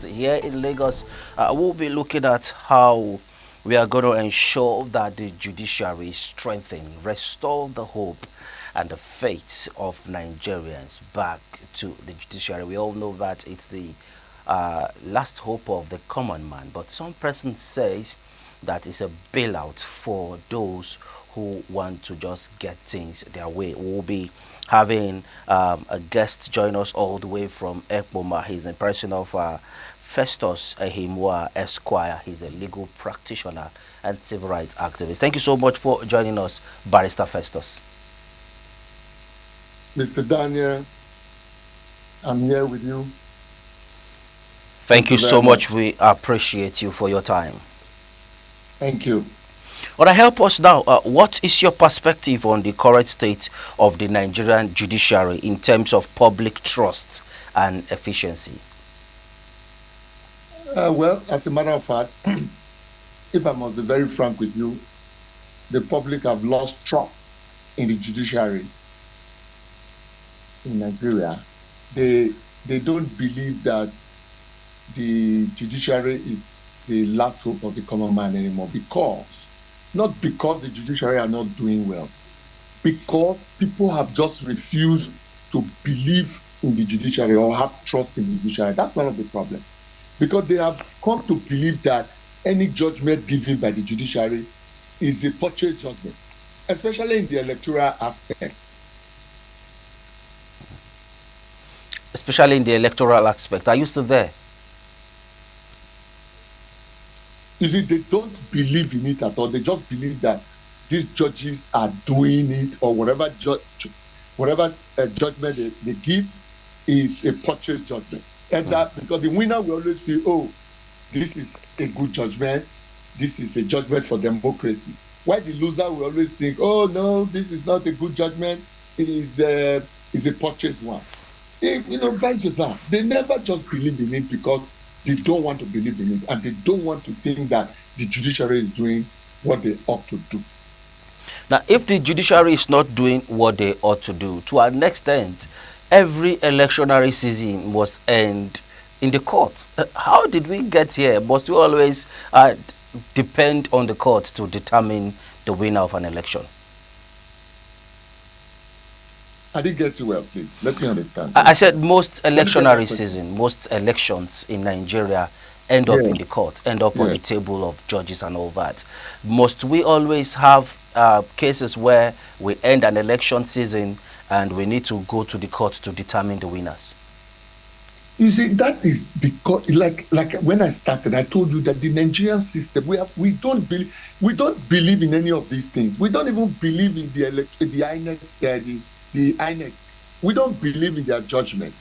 here in Lagos. We'll be looking at how we are going to ensure that the judiciary is strengthened, restore the hope and the faith of Nigerians back to the judiciary. We all know that it's the last hope of the common man, but some person says that is a bailout for those who want to just get things their way. We'll be having a guest join us all the way from Ekboma. He's in person of Festus Ehimwa Esquire. He's a legal practitioner and civil rights activist. Thank you so much for joining us, Barrister Festus. Mr. Daniel, I'm here with you. Thank you so much. We appreciate you for your time. Thank you. Well, help us now. What is your perspective on the current state of the Nigerian judiciary in terms of public trust and efficiency? Well, as a matter of fact, if I must be very frank with you, the public have lost trust in the judiciary in Nigeria. They don't believe that the judiciary is the last hope of the common man anymore, not because the judiciary are not doing well, because people have just refused to believe in the judiciary or have trust in the judiciary. That's one of the problems, because they have come to believe that any judgment given by the judiciary is a purchase judgment, especially in the electoral aspect. Especially in the electoral aspect. Are you still there? You see, they don't believe in it at all. They just believe that these judges are doing it, or whatever judgment they give is a purchase judgment. And that because the winner will always feel, oh, this is a good judgment, this is a judgment for democracy. While the loser will always think, oh no, this is not a good judgment, it is a purchase one. Vice versa. They never just believe in it because they don't want to believe in it, and they don't want to think that the judiciary is doing what they ought to do. Now, if the judiciary is not doing what they ought to do, to an extent, every electionary season must end in the courts. How did we get here? Must we always depend on the court to determine the winner of an election? I didn't get you well, please. Let me understand. I said most electionary season, most elections in Nigeria end up in the court, end up on the table of judges and all that. Must we always have cases where we end an election season and we need to go to the court to determine the winners? You see, that is because, like when I started, I told you that the Nigerian system, we don't believe in any of these things. We don't even believe in the INEC. We don't believe in their judgment.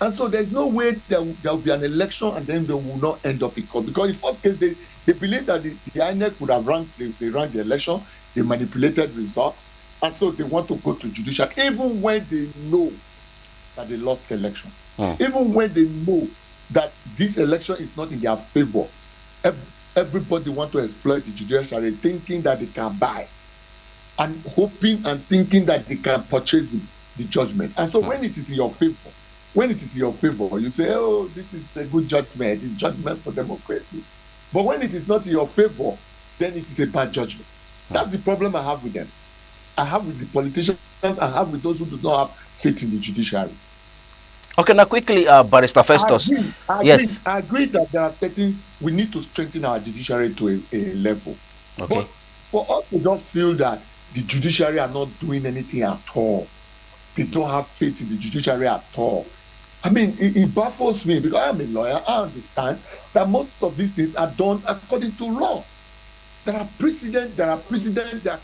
And so there's no way there will be an election and then they will not end up in court. Because in the first case, they believe that the INEC would have ran the election, they manipulated results, and so they want to go to judicial, even when they know that they lost the election. Even when they know that this election is not in their favor. Everybody want to exploit the judiciary, thinking that they can buy, and hoping and thinking that they can purchase the judgment. And so when it is in your favor, you say, oh, this is a good judgment, it's judgment for democracy. But when it is not in your favor, then it is a bad judgment. That's the problem I have with them. I have with the politicians, I have with those who do not have faith in the judiciary. Okay, now quickly, Barrister Festus. I agree that there are things we need to strengthen our judiciary to a level. Okay. But for us to just feel that the judiciary are not doing anything at all, they don't have faith in the judiciary at all. I mean, it baffles me because I am a lawyer. I understand that most of these things are done according to law. There are precedent, there are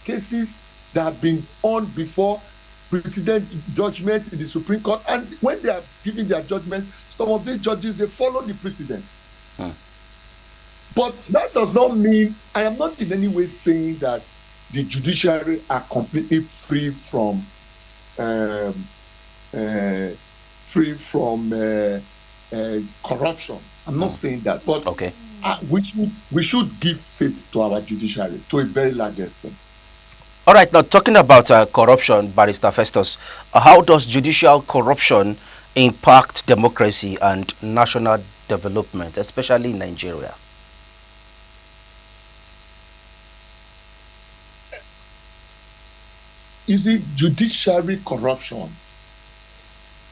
cases that have been on before, precedent judgment in the Supreme Court, and when they are giving their judgment, some of these judges, they follow the precedent. But that does not mean, I am not in any way saying that the judiciary are completely free from corruption. I'm not saying that, but we should give faith to our judiciary to a very large extent. All right, now talking about corruption, Barrister Festus, how does judicial corruption impact democracy and national development, especially in Nigeria? You see, judiciary corruption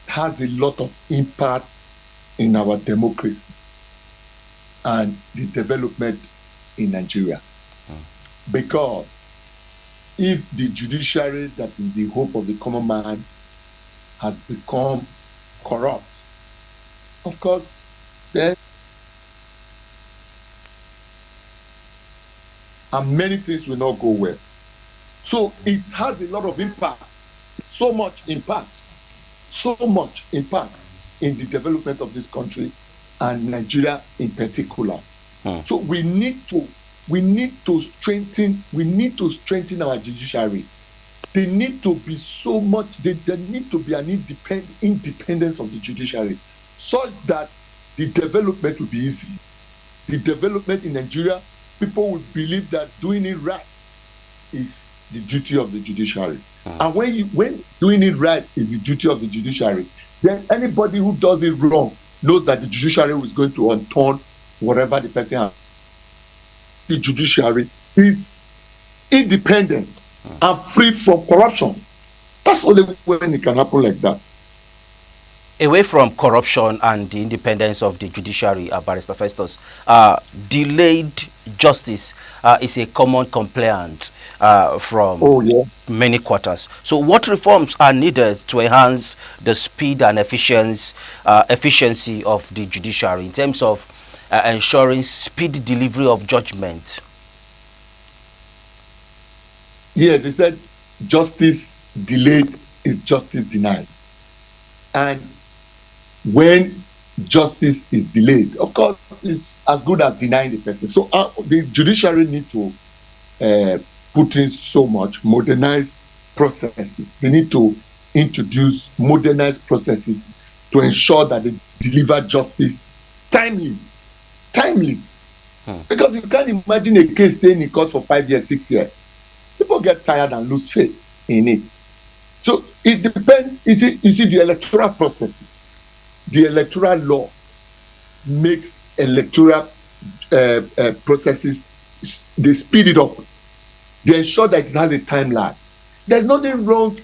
has a lot of impact in our democracy and the development in Nigeria. Because if the judiciary, that is the hope of the common man, has become corrupt, of course, then and many things will not go well. So it has a lot of impact, so much impact in the development of this country and Nigeria in particular. So we need to strengthen our judiciary. They need to be so much, there need to be an independence of the judiciary such that the development will be easy. The development in Nigeria, people will believe that doing it right is the duty of the judiciary. And when doing it right is the duty of the judiciary, then anybody who does it wrong knows that the judiciary is going to unturn whatever the person has. The judiciary is independent and free from corruption. That's only when it can happen like that. Away from corruption and the independence of the judiciary, Barrister Festus, delayed justice is a common complaint from many quarters. So what reforms are needed to enhance the speed and efficiency of the judiciary in terms of ensuring speedy delivery of judgment? Yeah, they said justice delayed is justice denied. And when justice is delayed, of course, it's as good as denying the person. So the judiciary need to put in so much modernized processes. They need to introduce modernized processes to ensure that they deliver justice timely. Because you can't imagine a case staying in court for 5 years, 6 years. People get tired and lose faith in it. So it depends. You see the electoral processes. The electoral law makes electoral processes, they speed it up. They ensure that it has a time lag. There's nothing wrong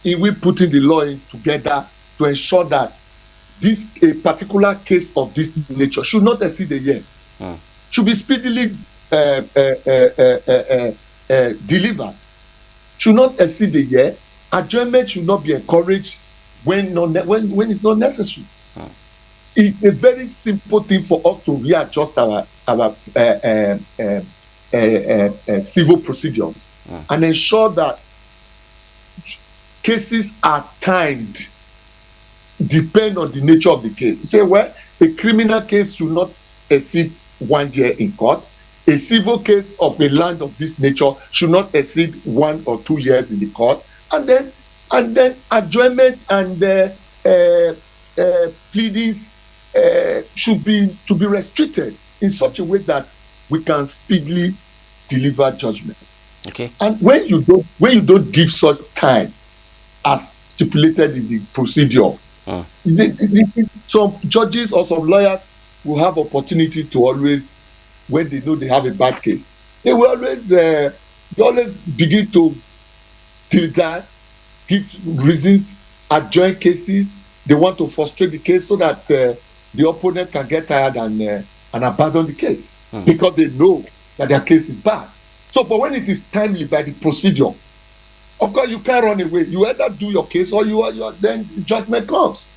in we putting the law in together to ensure that a particular case of this nature should not exceed a year. Should be speedily delivered. Should not exceed a year. Adjournment should not be encouraged when it's not necessary. It's a very simple thing for us to readjust our civil procedures and ensure that cases are timed, depend on the nature of the case. You say, well, a criminal case should not exceed 1 year in court. A civil case of a land of this nature should not exceed 1 or 2 years in the court. And then adjournment and pleadings should be restricted in such a way that we can speedily deliver judgments. Okay. And when you don't give such time as stipulated in the procedure, some judges or some lawyers will have opportunity to always, when they know they have a bad case, they will always begin to till that, give reasons, adjourn cases. They want to frustrate the case so that the opponent can get tired and abandon the case because they know that their case is bad. So, but when it is timely by the procedure, of course, you can't run away. You either do your case or then judgment comes.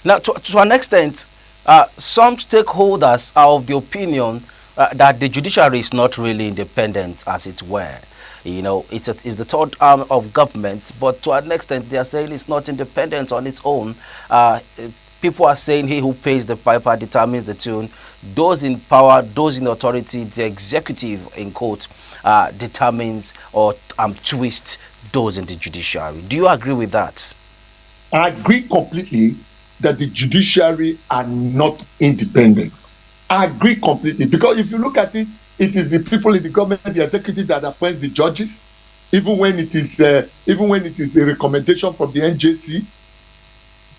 Now, to an extent, some stakeholders are of the opinion that the judiciary is not really independent, as it were. You know, it's the third arm of government, but to an extent, they are saying it's not independent on its own. People are saying he who pays the piper determines the tune. Those in power, those in authority, the executive, in quote, determines or twists those in the judiciary. Do you agree with that? I agree completely that the judiciary are not independent. I agree completely, because if you look at it, it is the people in the government, the executive, that appoints the judges, even when it is a recommendation from the NJC.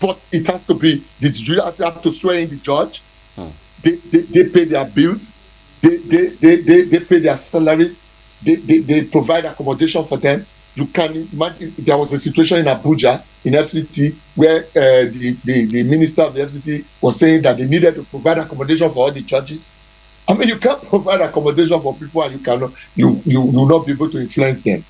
but it has to be the judiciary have to swear in the judge. Hmm. They pay their bills. They pay their salaries. They provide accommodation for them. You can imagine there was a situation in Abuja in FCT where the minister of the FCT was saying that they needed to provide accommodation for all the churches. I mean, you can't provide accommodation for people and you will not be able to influence them.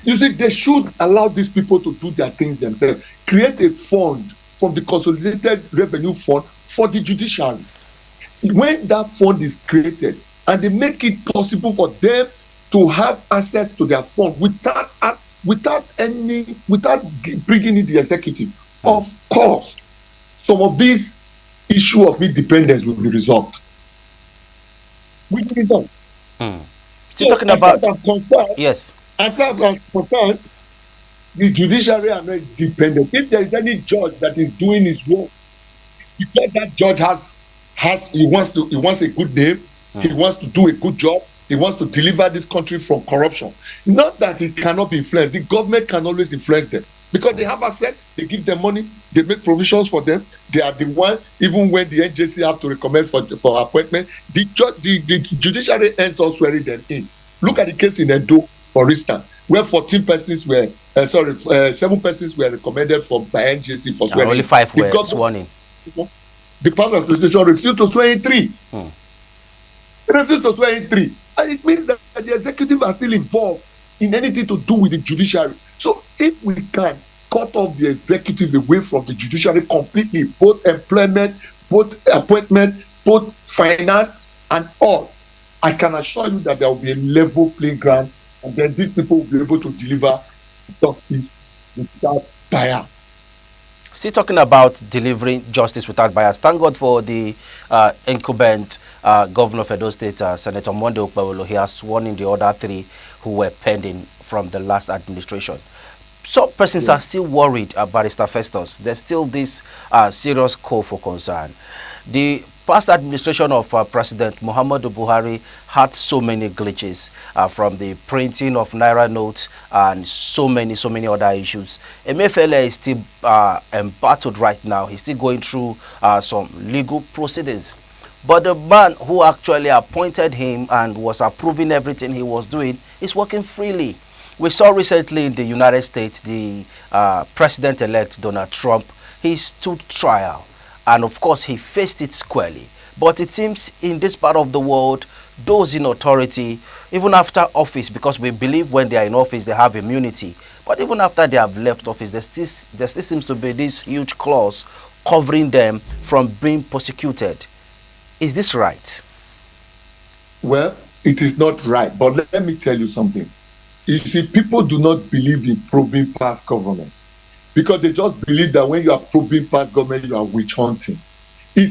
You see, they should allow these people to do their things themselves. Create a fund from the Consolidated Revenue Fund for the judiciary. When that fund is created and they make it possible for them to have access to their fund without bringing in the executive, of course, some of this issue of independence will be resolved. We need it. Still talking about yes. As far as I'm concerned, the judiciary are not independent. If there is any judge that is doing his work, because that judge he wants a good name, he wants to do a good job, he wants to deliver this country from corruption. Not that it cannot be influenced. The government can always influence them because they have access, they give them money, they make provisions for them. They are the one, even when the NJC have to recommend for appointment, the judiciary ends up swearing them in. Look at the case in Edo, for instance, where 7 persons were recommended by NJC for swearing. Only 5 were sworn in. The past administration refused to swear in 3. Refused to swear in 3. And it means that the executive are still involved in anything to do with the judiciary. So if we can cut off the executive away from the judiciary completely, both employment, both appointment, both finance and all, I can assure you that there will be a level playing ground, and then these people will be able to deliver justice without bias. Still talking about delivering justice without bias. Thank God for the incumbent governor of Edo State, Senator Monday Okpebholo. He has sworn in the other 3 who were pending from the last administration. Some persons are still worried about Barrister Festus. There's still this serious call for concern. The past administration of President Muhammadu Buhari had so many glitches, from the printing of Naira notes and so many other issues. Emefiele is still embattled right now. He's still going through some legal proceedings. But the man who actually appointed him and was approving everything he was doing is working freely. We saw recently in the United States, the president-elect Donald Trump, he stood trial. And of course, he faced it squarely. But it seems in this part of the world, those in authority, even after office, because we believe when they are in office, they have immunity. But even after they have left office, there still seems to be this huge clause covering them from being prosecuted. Is this right? Well, it is not right. But let me tell you something. You see, people do not believe in probing past government, because they just believe that when you are probing past government, you are witch hunting. You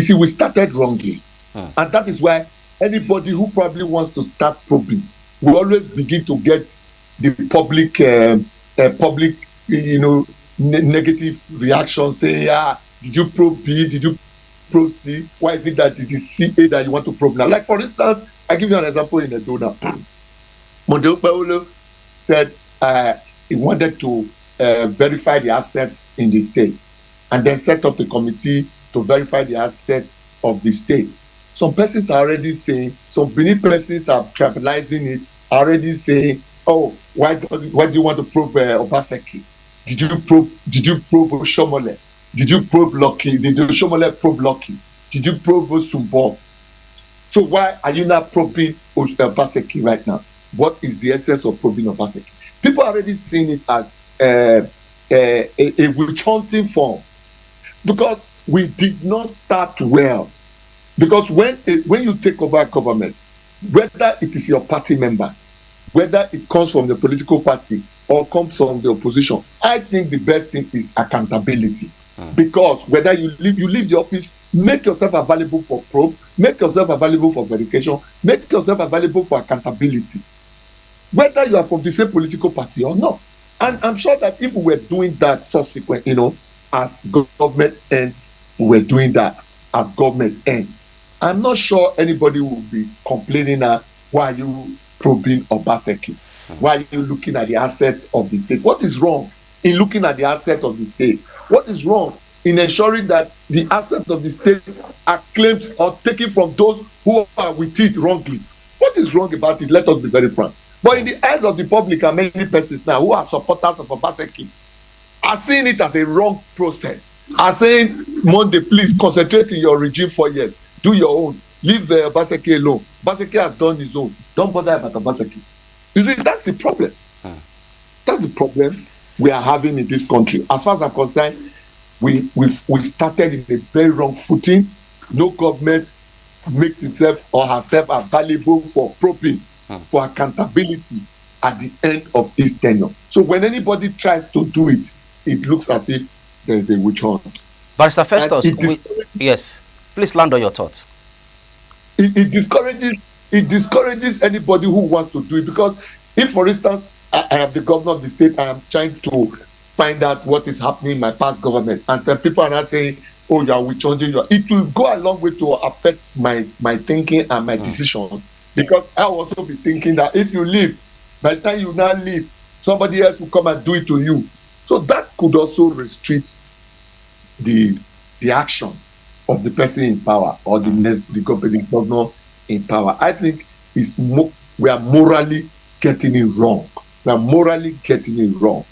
see, we started wrongly. And that is why anybody who probably wants to start probing will always begin to get the public, negative reaction saying, did you probe B? Did you probe C? Why is it that it is CA that you want to probe now? Like, for instance, I give you an example in Edo now. Monday Okpebholo said he wanted to verify the assets in the state, and then set up the committee to verify the assets of the state. Some persons are already saying, some Benin persons are trivializing it, already saying, oh, why do you want to probe Obaseki? Did you probe Shomole? Did you probe Lucky? Did you Shomole probe Lucky? Did you probe Sumbo? So why are you not probing Obaseki right now? What is the essence of probing Obaseki? People are already seeing it as a witch hunting form, because we did not start well. Because when you take over government, whether it is your party member, whether it comes from the political party or comes from the opposition, I think the best thing is accountability. Because whether you leave the office, make yourself available for probe, make yourself available for verification, make yourself available for accountability, whether you are from the same political party or not. And I'm sure that if we were doing that subsequent, as government ends, we were doing that as government ends, I'm not sure anybody will be complaining now, why are you probing Obaseki? Why are you looking at the asset of the state? What is wrong? in looking at the asset of the state? What is wrong in ensuring that the assets of the state are claimed or taken from those who are with it wrongly? What is wrong about it? Let us be very frank. But in the eyes of the public and many persons now who are supporters of Obaseki are seeing it as a wrong process, are saying, Monday, please concentrate in your regime for years, do your own, leave Obaseki alone. Obaseki has done his own. Don't bother about Obaseki. You see, that's the problem. That's the problem we are having in this country. As far as I'm concerned, we started in a very wrong footing. No government makes himself or herself available for probing, for accountability at the end of his tenure. So when anybody tries to do it, it looks as if there is a witch hunt. Barrister Festus, yes, please land on your thoughts. It discourages anybody who wants to do it, because if, for instance, I am the governor of the state, I am trying to find out what is happening in my past government, and some people are not saying, oh, you are witch hunting, it will go a long way to affect my thinking and my decision, because I will also be thinking that if you leave, by the time you now leave, somebody else will come and do it to you. So that could also restrict the action of the person in power or the governor in power. I think we are morally getting it wrong. We are morally getting it wrong.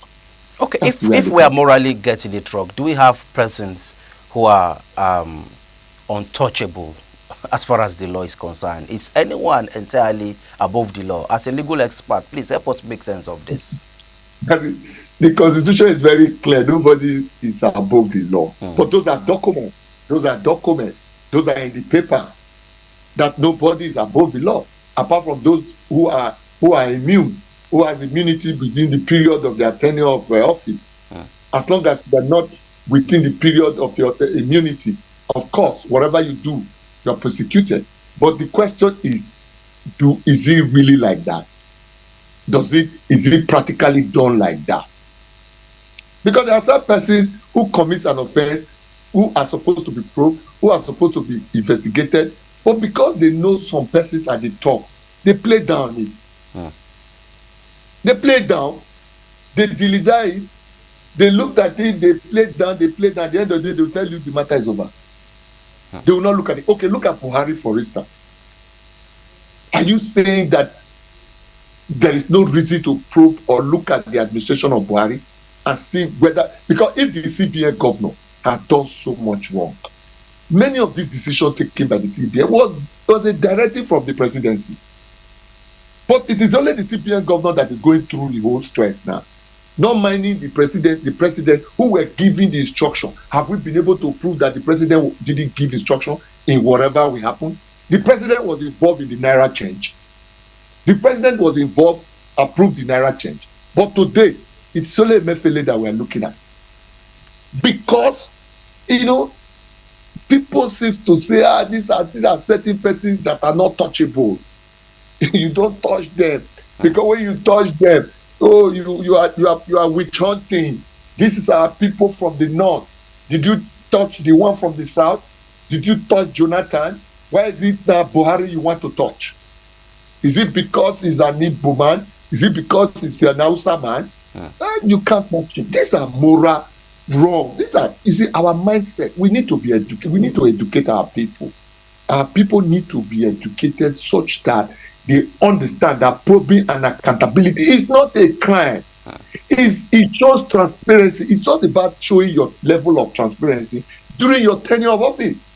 Okay, if we are morally getting it wrong, do we have persons who are untouchable as far as the law is concerned? Is anyone entirely above the law? As a legal expert, please help us make sense of this. The Constitution is very clear. Nobody is above the law. But those are documents. Those are in the paper, that nobody is above the law, apart from those who are immune, who has immunity within the period of their tenure of office. As long as they're not within the period of your immunity, of course, whatever you do, you're prosecuted. But the question is it really like that? Is it practically done like that? Because there are some persons who commit an offense, who are supposed to be probed, who are supposed to be investigated, but because they know some persons at the top, they play down it. They play down, they dilly it, they looked at it, they played down. At the end of the day, they will tell you the matter is over. They will not look at it. Okay, look at Buhari, for instance. Are you saying that there is no reason to probe or look at the administration of Buhari and see whether, because if the CBN governor has done so much wrong, many of these decisions taken by the CBN was a directive from the presidency. But it is only the CBN governor that is going through the whole stress now. Not minding the president who were giving the instruction. Have we been able to prove that the president didn't give instruction in whatever will happen? The president was involved in the Naira change. The president was involved, approved the Naira change. But today, it's only Emefiele that we're looking at. Because, people seem to say, these are certain persons that are not touchable. You don't touch them. Because when you touch them, you are witch hunting. This is our people from the north. Did you touch the one from the south? Did you touch Jonathan? Why is it that Buhari you want to touch? Is it because he's an Igbo man? Is it because he's an Hausa man? You can't touch him. These are moral wrong. You see, our mindset. We need to be educated. We need to educate our people. Our people need to be educated such that they understand that probing and accountability is not a crime. It shows transparency. It's just about showing your level of transparency during your tenure of office.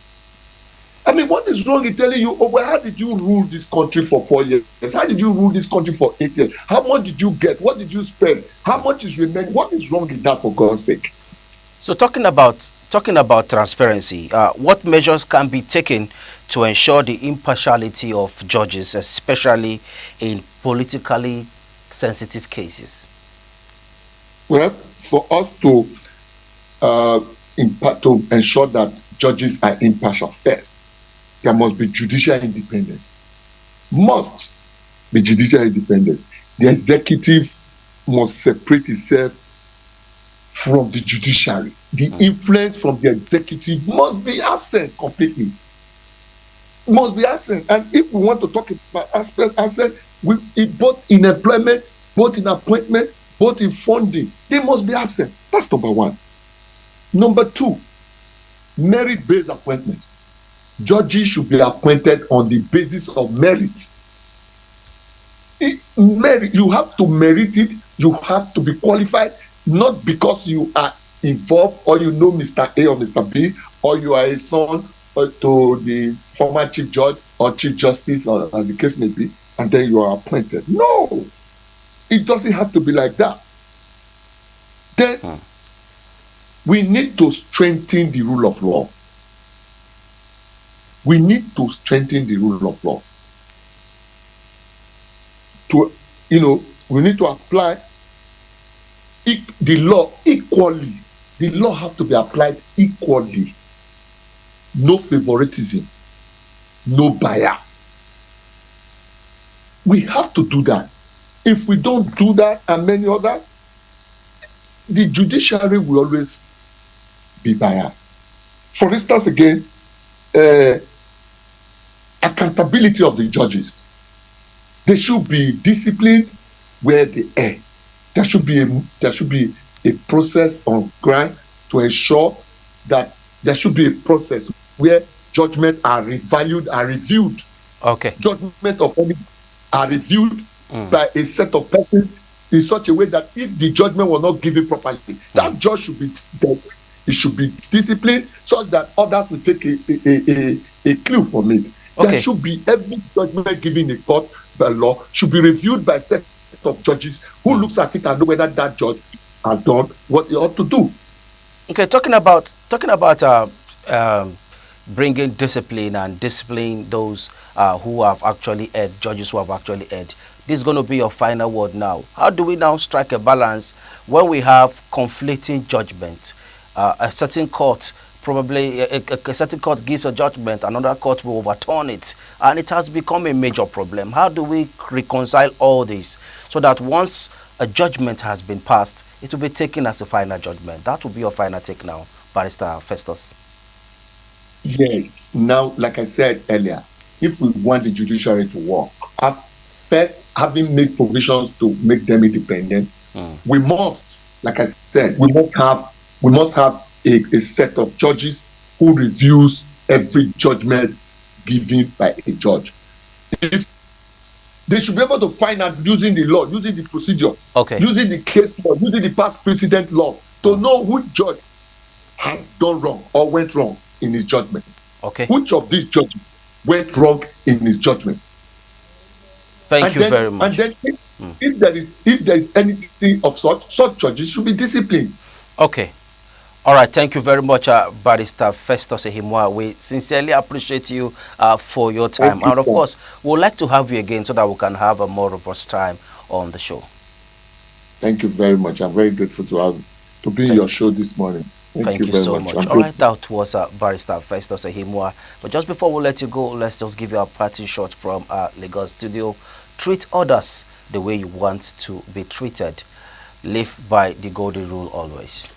I mean, what is wrong in telling you, well, how did you rule this country for 4 years? How did you rule this country for 8 years? How much did you get? What did you spend? How much is remaining? What is wrong in that, for God's sake? So talking about transparency, what measures can be taken to ensure the impartiality of judges, especially in politically sensitive cases? Well, for us to ensure that judges are impartial first, there must be judicial independence. Must be judicial independence. The executive must separate itself from the judiciary. The influence from the executive must be absent completely. Must be absent. And if we want to talk about aspects, both in employment, both in appointment, both both in funding, they must be absent. That's number one. Number two, merit-based appointments. Judges should be appointed on the basis of merits. Merit, you have to merit it, you have to be qualified, not because you are involved or you know Mr. A or Mr. B, or you are a son to the former chief judge or chief justice, or as the case may be, and then you are appointed. No, it doesn't have to be like that. Then we need to strengthen the rule of law. We need to strengthen the rule of law. We need to apply the law equally. The law has to be applied equally. No favoritism, no bias. We have to do that. If we don't do that, and many others, the judiciary will always be biased. For instance, again, accountability of the judges. They should be disciplined where they err. There should be a process on ground to ensure that there should be a process where judgments are revalued, are reviewed. Okay. Judgment of any are reviewed by a set of persons in such a way that if the judgment was not given properly, that judge should be disciplined so that others will take a clue from it. Okay. There should be every judgment given in court by law should be reviewed by a set of judges who looks at it and know whether that judge has done what he ought to do. Okay, talking about bringing discipline and disciplining those who have actually erred, judges who have actually erred. This is going to be your final word now. How do we now strike a balance when we have conflicting judgment? A certain court, probably a certain court gives a judgment, another court will overturn it, and it has become a major problem. How do we reconcile all this so that once a judgment has been passed, it will be taken as a final judgment? That will be your final take now, Barrister Festus. Yeah. Now, like I said earlier, if we want the judiciary to work, first having made provisions to make them independent, we must, like I said, we must have a set of judges who reviews every judgment given by a judge. If they should be able to find out using the law, using the procedure, using the case law, using the past precedent law, to know which judge has done wrong or went wrong in his judgment. Okay. Which of these judges went wrong in his judgment? Thank you very much. And then if there is anything of such judges should be disciplined. Okay. All right. Thank you very much, Barrister Festus Ehimwa. We sincerely appreciate you for your time. And of course, we would like to have you again so that we can have a more robust time on the show. Thank you very much. I'm very grateful to be in your show this morning. Thank you so much. All right, that was Barrister Festus Ehimwa. But just before we let you go, let's just give you a parting shot from our Lagos studio. Treat others the way you want to be treated. Live by the golden rule always.